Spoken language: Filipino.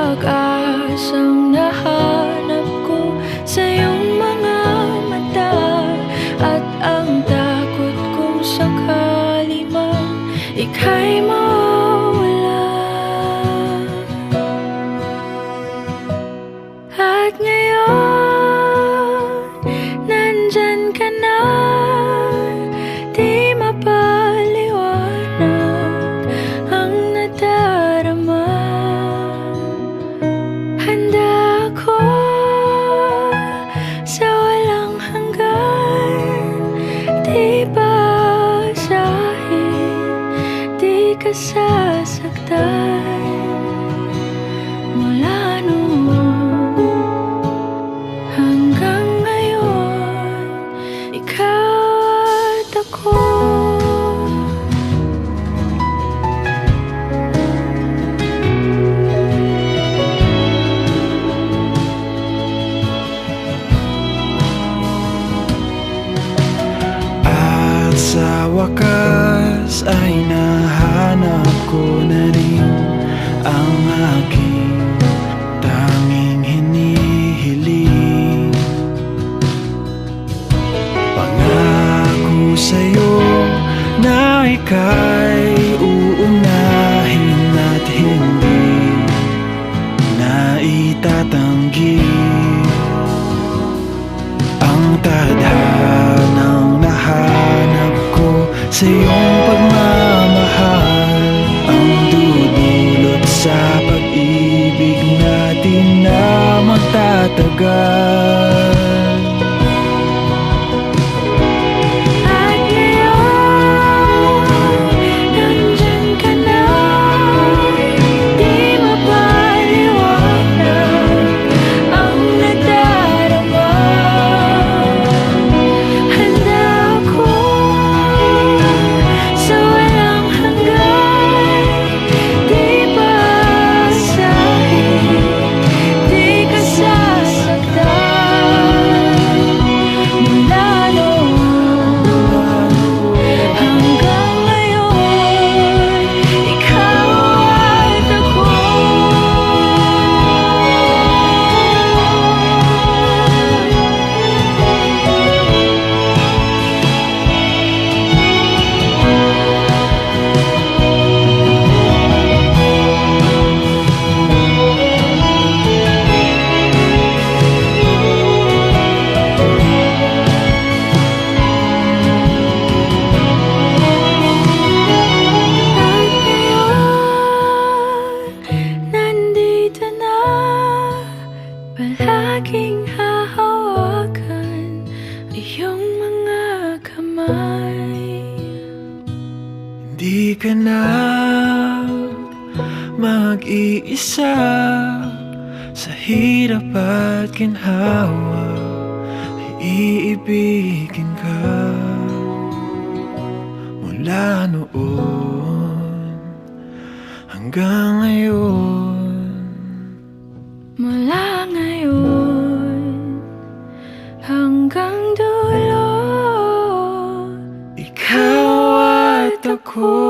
pag-asang nahanap ko sa iyong mga mata, at ang takot kong sakali man ika'y mawala. At ngayon, nandyan ka na, di mapaliwanag ang nadarama. Handa ako sa walang hanggan, di basahin, di ka sasaktan. Mula noon hanggang ngayon, ikaw at ako. At sa wakas ay nahanap ko na rin ang aking tanging hinihiling. Pangako sa'yo na ika'y uunahin at hindi na itatanggi ang tadhanang nahanap ko sa iyong pagmamahal, ang dudulot sa pag-ibig natin na magtatagal. At ngayon, nandyan ka na, di mapaliwanag ang nadarama. Handa ako sa walang hanggan, di basahin, di ka sasaktan. Mula noon hanggang ngayon, ikaw at ako. At ngayon, nandito na, palaging hahawakan iyong mga kamay. Hindi ka na mag-iisa sa hirap at ginhawa, iibigin ka. Mula noon hanggang ngayon, Mula ngayon hanggang dulo, ikaw at ako.